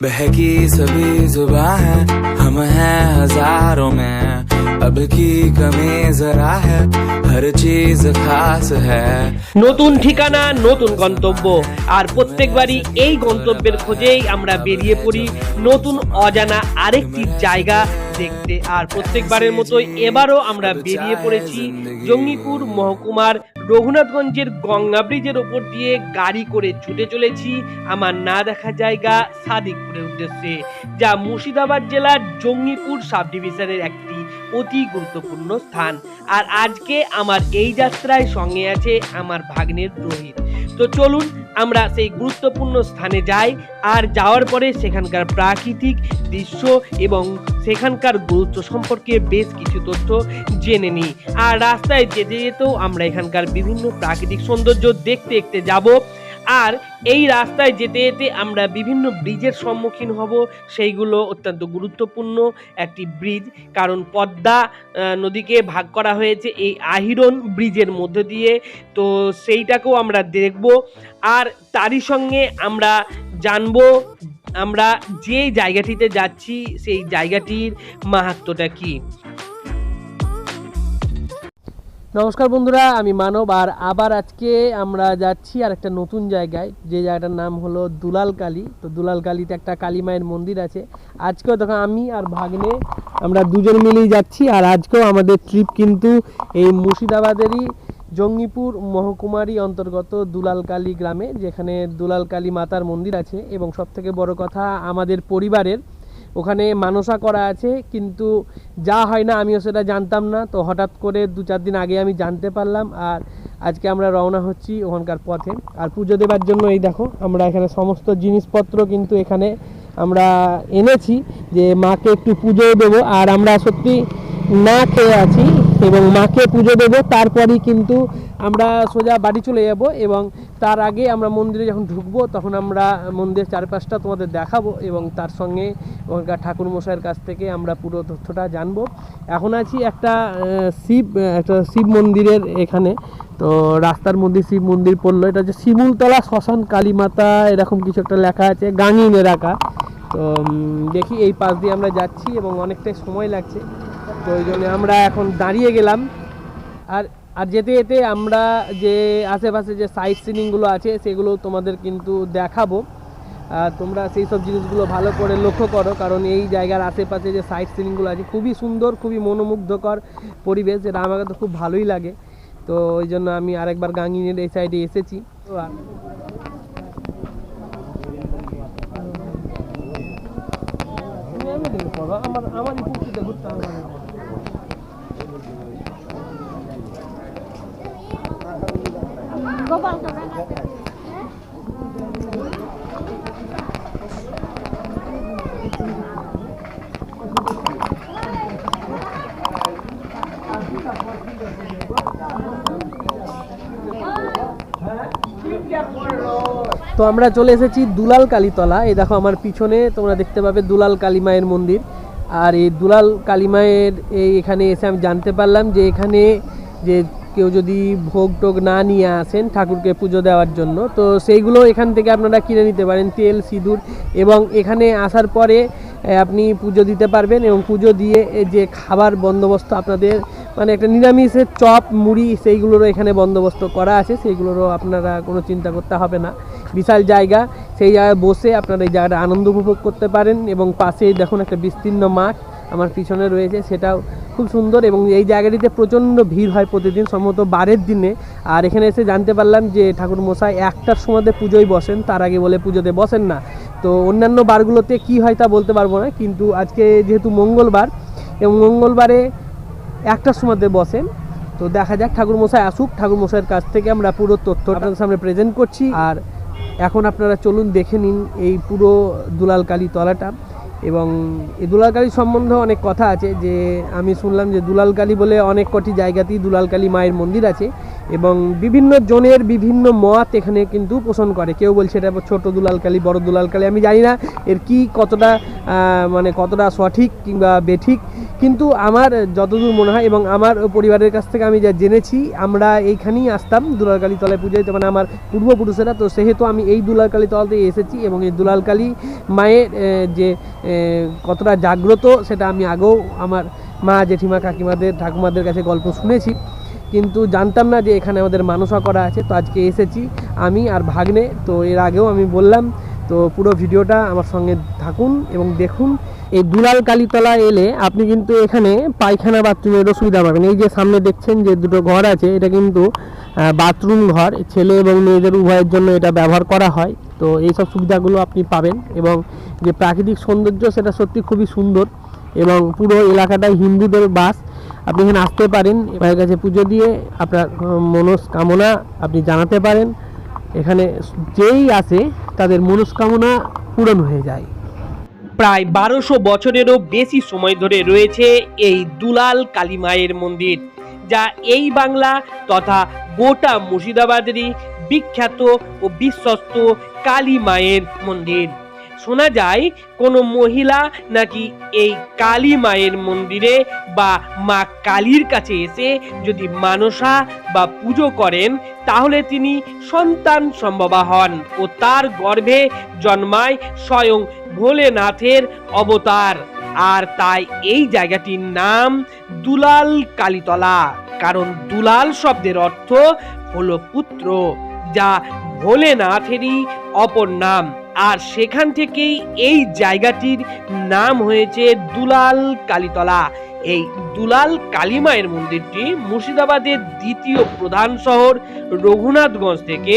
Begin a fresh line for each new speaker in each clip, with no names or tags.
बहकी सभी जुबां है, हम हैं हजारों में, अब की कमी जरा है, हर चीज खास है।
নতুন ঠিকানা, নতুন গন্তব্য, আর প্রত্যেকবারই এই গন্তব্যের খোঁজেই আমরা বেরিয়ে পড়ি নতুন অজানা আরেকটি জায়গা দেখতে। আর প্রত্যেকবারের মতোই এবারও আমরা বেরিয়ে পড়েছি জঙ্গিপুর মহকুমার রঘুনাথগঞ্জের গঙ্গা ব্রিজের ওপর দিয়ে গাড়ি করে ছুটে চলেছি আমার না দেখা জায়গা সাদিকপুরের উদ্দেশ্যে, যা মুর্শিদাবাদ জেলার জঙ্গিপুর সাব ডিভিশনের একটি অতি গুরুত্বপূর্ণ স্থান। আর আজকে আমার এই যাত্রায় সঙ্গে আছে আমার ভাগ্নের রোহিত। তো চলুন আমরা সেই গুরুত্বপূর্ণ স্থানে যাই, আর যাওয়ার পরে সেখানকার প্রাকৃতিক দৃশ্য এবং সেখানকার গুরুত্ব সম্পর্কে বেশ কিছু তথ্য জেনে নিই। আর রাস্তায় যেতে যেতেও আমরা এখানকার বিভিন্ন প্রাকৃতিক সৌন্দর্য দেখতে দেখতে যাব। আর এই রাস্তায় যেতে যেতে আমরা বিভিন্ন ব্রিজের সম্মুখীন হব, সেইগুলো অত্যন্ত গুরুত্বপূর্ণ একটি ব্রিজ, কারণ পদ্মা নদীকে ভাগ করা হয়েছে এই আহিরন ব্রিজের মধ্য দিয়ে, তো সেইটাকেও আমরা দেখব। আর তারই সঙ্গে আমরা জানবো আমরা যে জায়গাটিতে যাচ্ছি সেই জায়গাটির মাহাত্ম্যটা কী। নমস্কার বন্ধুরা, আমি মানব, আর আবার আজকে আমরা যাচ্ছি আর একটা নতুন জায়গায়, যে জায়গাটার নাম হলো দুলালকালী। তো দুলালকালীতে একটা কালী মায়ের মন্দির আছে। আজকেও দেখো আমি আর ভাগ্নে আমরা দুজন মিলেই যাচ্ছি। আর আজকেও আমাদের ট্রিপ কিন্তু এই মুর্শিদাবাদেরই জঙ্গিপুর মহকুমারই অন্তর্গত দুলালকালী গ্রামে, যেখানে দুলালকালী মাতার মন্দির আছে। এবং সবথেকে বড় কথা, আমাদের পরিবারের ওখানে মানসা করা আছে, কিন্তু যা হয় না আমিও সেটা জানতাম না। তো হঠাৎ করে 2-4 দিন আগে আমি জানতে পারলাম, আর আজকে আমরা রওনা হচ্ছি ওখানকার পথে। আর পুজো দেবার জন্য এই দেখো আমরা এখানে সমস্ত জিনিসপত্র কিন্তু এখানে আমরা এনেছি, যে মাকে একটু পুজো দেবো। আর আমরা সত্যি না খেয়ে আছি এবং মাকে পুজো দেবো, তারপরেই কিন্তু আমরা সোজা বাড়ি চলে যাব। এবং তার আগে আমরা মন্দিরে যখন ঢুকবো তখন আমরা মন্দিরের চারপাশটা তোমাদের দেখাবো, এবং তার সঙ্গে ওখানকার ঠাকুর মশাইয়ের কাছ থেকে আমরা পুরো তথ্যটা জানবো। এখন আছি একটা শিব মন্দিরের এখানে, তো রাস্তার মধ্যে শিব মন্দির পড়লো। এটা হচ্ছে শিমুলতলা শ্মশান কালী মাতা, এরকম কিছু একটা লেখা আছে, গাঙ্গিনে রাখা। তো দেখি এই পাশ দিয়ে আমরা যাচ্ছি এবং অনেকটাই সময় লাগছে, তো ওই জন্য আমরা এখন দাঁড়িয়ে গেলাম। আর যেতে যেতে আমরা যে আশেপাশে যে সাইট সিনিংগুলো আছে সেগুলো তোমাদের কিন্তু দেখাবো। তোমরা সেই সব জিনিসগুলো ভালো করে লক্ষ্য করো, কারণ এই জায়গার আশেপাশে যে সাইট সিনিংগুলো আছে খুবই সুন্দর, খুবই মনোমুগ্ধকর পরিবেশ, যেটা আমাকে তো খুব ভালোই লাগে। তো ওই জন্য আমি আরেকবার গাঙ্গিনের এই সাইডে এসেছি। আমার উপস্থিত ঘুরতে হবে। তো আমরা চলে এসেছি দুলালকালী তলা। এই দেখো আমার পিছনে তোমরা দেখতে পাবে দুলালকালী মায়ের মন্দির। আর এই দুলালকালী মায়ের এখানে এসে আমি জানতে পারলাম যে এখানে যে কেউ যদি ভোগ টোগ না নিয়ে আসেন ঠাকুরকে পুজো দেওয়ার জন্য, তো সেইগুলো এখান থেকে আপনারা কিনে নিতে পারেন, তেল সিঁদুর। এবং এখানে আসার পরে আপনি পুজো দিতে পারবেন, এবং পুজো দিয়ে যে খাবার বন্দোবস্ত আপনাদের, মানে একটা নিরামিষের চপ মুড়ি সেইগুলোরও এখানে বন্দোবস্ত করা আছে, সেইগুলোরও আপনারা কোনো চিন্তা করতে হবে না। বিশাল জায়গা, সেই জায়গায় বসে আপনারা এই জায়গাটা আনন্দ উপভোগ করতে পারেন। এবং পাশেই দেখুন একটা বিস্তীর্ণ মাঠ আমার পিছনে রয়েছে, সেটাও খুব সুন্দর। এবং এই জায়গাটিতে প্রচণ্ড ভিড় হয় প্রতিদিন, সম্ভবত বারের দিনে। আর এখানে এসে জানতে পারলাম যে ঠাকুর মশাই 1টার সময়তে পুজোয় বসেন, তার আগে বলে পুজোতে বসেন না। তো অন্যান্য বারগুলোতে কি হয় তা বলতে পারবো না, কিন্তু আজকে যেহেতু মঙ্গলবার এবং মঙ্গলবারে 1টার সময়তে বসেন, তো দেখা যাক ঠাকুর মশাই আসুক, ঠাকুর মশাইয়ের কাছ থেকে আমরা পুরো তথ্য আপনাদের সামনে প্রেজেন্ট করছি। আর এখন আপনারা চলুন দেখে নিন এই পুরো দুলালকালী তলাটা। এবং এই দুলালকালী সম্বন্ধে অনেক কথা আছে, যে আমি শুনলাম যে দুলালকালী বলে অনেক কটি জায়গাতেই দুলালকালী মায়ের মন্দির আছে, এবং বিভিন্ন জনের বিভিন্ন মত এখানে কিন্তু পোষণ করে। কেউ বলছে এটা ছোট দুলালকালী, বড় দুলালকালী, আমি জানি না এর কি কতটা মানে কতটা সঠিক কিংবা বেঠিক, কিন্তু আমার যতদূর মনে হয় এবং আমার পরিবারের কাছ থেকে আমি যা জেনেছি, আমরা এইখানেই আসতাম দুলালকালী তলায় পুজো দিতে, মানে আমার পূর্বপুরুষেরা। তো সেহেতু আমি এই দুলালকালী তলাতে এসেছি এবং এই দুলালকালী মায়ের যে কতটা জাগ্রত সেটা আমি আগেও আমার মা, জেঠিমা, কাকিমাদের, ঠাকুমাদের কাছে গল্প শুনেছি, কিন্তু জানতাম না যে এখানে আমাদের মানসা করা আছে। তো আজকে এসেছি আমি আর ভাগ্নে, তো এর আগেও আমি বললাম। তো পুরো ভিডিওটা আমার সঙ্গে থাকুন এবং দেখুন। এই দুলালকালী তলা এলে আপনি কিন্তু এখানে পায়খানা বাথরুমেরও সুবিধা পাবেন। এই যে সামনে দেখছেন যে দুটো ঘর আছে, এটা কিন্তু বাথরুম ঘর, ছেলে এবং মেয়েদের উভয়ের জন্য এটা ব্যবহার করা হয়। তো এইসব সুবিধাগুলো আপনি পাবেন এবং যে প্রাকৃতিক সৌন্দর্য সেটা সত্যি খুবই সুন্দর এবং পুরো এলাকাটাই হিন্দুদের বাস। আপনি এখানে আসতে পারেন, মায়ের কাছে পুজো দিয়ে আপনার মনস্কামনা আপনি জানাতে পারেন। এখানে যেই আসে তাদের মনস্কামনা পূরণ হয়ে যায়।
প্রায় 1200 বছরেরও বেশি সময় ধরে রয়েছে এই দুলাল কালী মায়ের মন্দির, যা এই বাংলা তথা গোটা মুর্শিদাবাদেরই বিখ্যাত ও বিশ্বস্ত কালী মায়ের মন্দির। শোনা যায় কোনো মহিলা নাকি এই কালী মায়ের মন্দিরে বা মা কালীর কাছে এসে যদি মানসা বা পুজো করেন, তাহলে তিনি সন্তান সম্ভবা হন ও তার গর্ভে জন্মায় স্বয়ং ভোলেনাথের অবতার। আর তাই এই জায়গাটির নাম দুলাল কালীতলা, কারণ দুলাল শব্দের অর্থ হলো পুত্র, যা ভোলেনাথেরই অপর নাম। আর সেখান থেকেই এই জায়গাটির নাম হয়েছে দুলাল কালীতলা। এই দুলাল কালী মায়ের মন্দিরটি মুর্শিদাবাদের দ্বিতীয় প্রধান শহর রঘুনাথগঞ্জ থেকে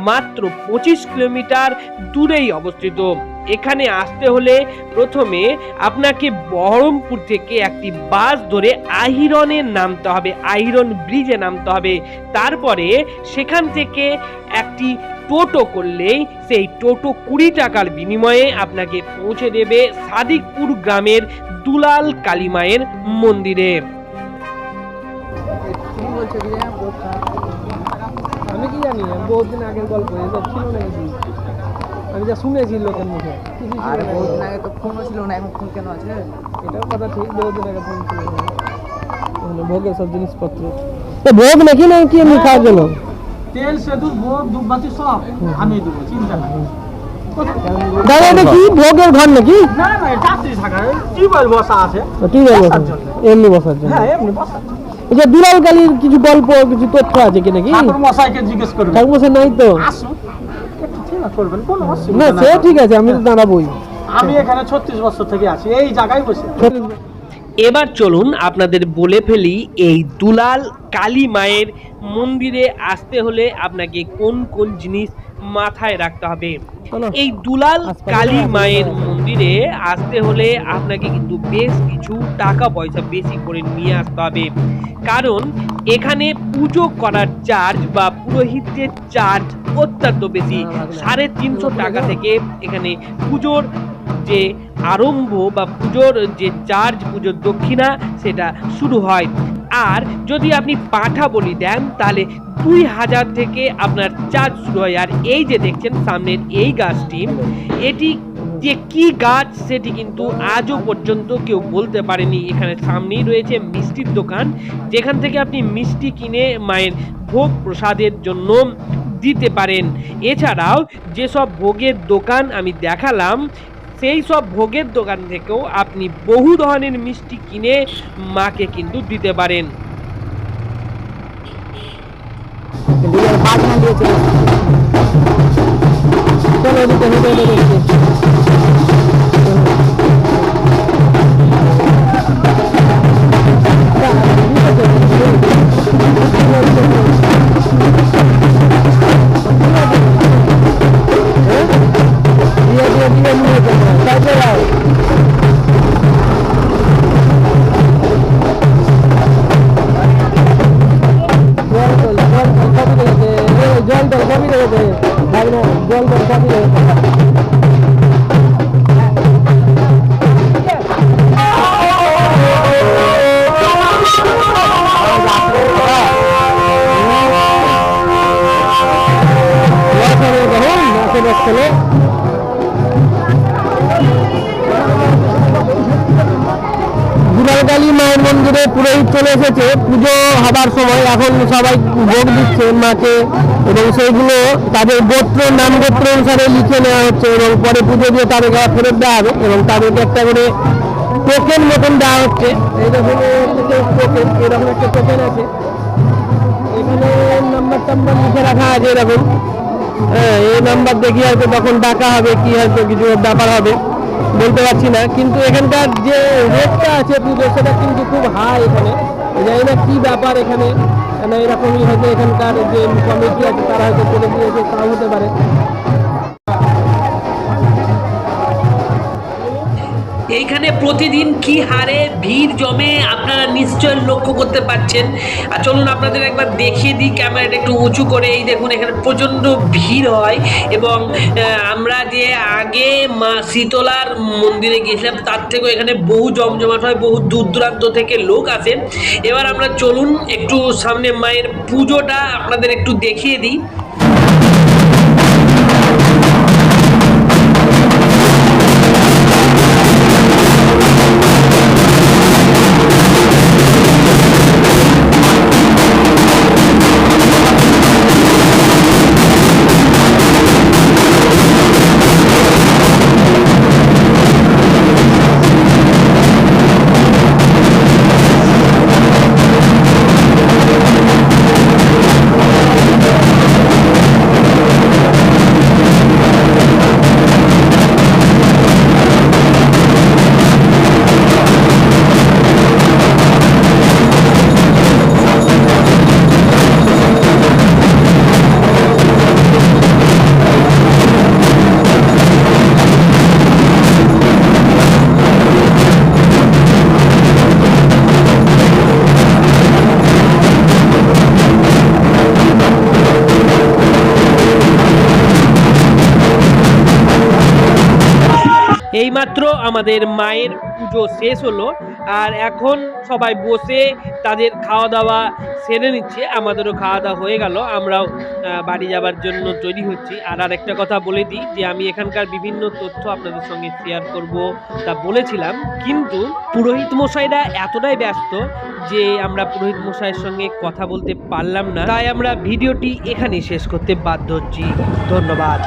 মাত্র 25 কিলোমিটার দূরেই অবস্থিত। এখানে আসতে হলে প্রথমে আপনাকে বহরমপুর থেকে একটি বাস ধরে আহিরনে নামতে হবে, আহিরন ব্রিজে নামতে হবে। তারপরে সেখান থেকে একটি টোটো করলেই সেই টোটো 20 টাকার বিনিময়ে আপনাকে পৌঁছে দেবে সাদিকপুর গ্রামের দুলাল কালী মায়ের মন্দিরে।
আমি কি জানি, বহুদিন আগের গল্প, এসব ছিল না কিছু, আমি যা শুনেছি লোকের মুখে।
আর বহুদিন আগে তো ফোনও ছিল না, এখন ফোন কেন আছে?
এটাও কথা ঠিক, বহুদিন আগে ফোন ছিল না। ভোগের সব জিনিসপত্র, ভোগ নাকি না কি এমনি খাওয়ার জন্য?
তেল, সেতুর, ভোগ, ধূপবাতি সব আমি দেবো, চিন্তা নাই।
দাদা এটা কি ভোগের ঘর নাকি?
না না, যাত্রী থাকা টিউবওয়েল বসা আছে,
টিউবওয়েল
বসার জন্য।
এমনি বসার জন্য?
হ্যাঁ, এমনি বসা।
আচ্ছা, দুলাল কালীর কিছু গল্প, কিছু তথ্য আছে কি নাকি?
ঠাকুর মশাইকে জিজ্ঞেস করবেন।
ঠাকুর মশাই নাই তো?
আসুন, একটু চিন্তা করবেন, কোনো
না
অসুবিধা
সে
নাই।
ঠিক আছে, আমি তো দাঁড়াবোই।
আমি এখানে 36 বছর থেকে আছি, এই জায়গায় বসে।
এবার চলুন আপনাদের বলে ফেলি এই দুলাল কালী মায়ের মন্দিরে আসতে হলে আপনাকে কোন কোন জিনিস মাথায় রাখতে হবে। এই দুলাল কালী মায়ের মন্দিরে আসতে হলে আপনাকে কিন্তু বেশ কিছু টাকা পয়সা বেশি করে নিয়ে আসতে হবে, কারণ এখানে পুজো করার চার্জ বা পুরোহিতের চার্জ অত্যন্ত বেশি। 350 টাকা থেকে এখানে পুজোর যে আরম্ভ বা পুজোর যে চার্জ, পুজোর দক্ষিণা, সেটা শুরু হয়। আর যদি আপনি পাঠা বলি দেন তাহলে 2000 থেকে আপনার চার্জ শুরু হয়। আর এই যে দেখছেন সামনের এই গাছটি, এটি যে কি গাছ সেটি কিন্তু আজও পর্যন্ত কেউ বলতে পারেনি। এখানে সামনেই রয়েছে মিষ্টির দোকান, যেখান থেকে আপনি মিষ্টি কিনে মায়ের ভোগ প্রসাদের জন্য দিতে পারেন। এছাড়াও যেসব ভোগের দোকান আমি দেখালাম, সেই সব ভোগের দোকান থেকেও আপনি বহু ধরনের মিষ্টি কিনে মাকে কিন্তু দিতে পারেন।
জল চলে এসেছে পুজো হবার সময়। এখন সবাই ভোগ দিচ্ছে মাকে এবং সেইগুলো তাদের গোত্র নাম গোত্র অনুসারে লিখে নেওয়া হচ্ছে এবং পরে পুজো দিয়ে তাদেরকে আবার ফেরত দেওয়া হবে এবং তাদেরকে একটা করে টোকেন মতন দেওয়া হচ্ছে। এই দেখুন টোকেন, এরকম একটা টোকেন আছে, এখানে নাম্বার টাম্বার লিখে রাখা আছে এরকম। হ্যাঁ, এই নাম্বার দেখি হয়তো তখন ডাকা হবে, কি হয়তো কিছু ব্যাপার হবে বলতে পারছি না। কিন্তু এখানকার যে রেটটা আছে পুজো সেটা কিন্তু খুব হাই এখানে, জানি না কি ব্যাপার এখানে, না এরকমই হয়তো এখানকার যে কমিটি আছে তারা হয়তো করে দিয়েছে, তাও হতে পারে।
এইখানে প্রতিদিন কি হারে ভিড় জমে আপনারা নিশ্চয় লক্ষ্য করতে পারছেন। আর চলুন আপনাদের একবার দেখিয়ে দিই ক্যামেরাটা একটু উঁচু করে। এই দেখুন এখানে প্রচণ্ড ভিড় হয় এবং আমরা যে আগে মা শীতলার মন্দিরে গিয়েছিলাম তার থেকেও এখানে বহু জমজমাট হয়, বহু দূর দূরান্ত থেকে লোক আসেন। এবার আমরা চলুন একটু সামনে মায়ের পুজোটা আপনাদের একটু দেখিয়ে দিই। এইমাত্র আমাদের মায়ের পুজো শেষ হলো আর এখন সবাই বসে তাদের খাওয়া দাওয়া সেরে নিচ্ছে। আমাদেরও খাওয়া দাওয়া হয়ে গেল, আমরাও বাড়ি যাবার জন্য তৈরি হচ্ছি। আর আরেকটা কথা বলে দিই যে আমি এখানকার বিভিন্ন তথ্য আপনাদের সঙ্গে শেয়ার করব তা বলেছিলাম, কিন্তু পুরোহিত মশাইরা এতটাই ব্যস্ত যে আমরা পুরোহিত মশাইয়ের সঙ্গে কথা বলতে পারলাম না, তাই আমরা ভিডিওটি এখানেই শেষ করতে বাধ্য হচ্ছি। ধন্যবাদ।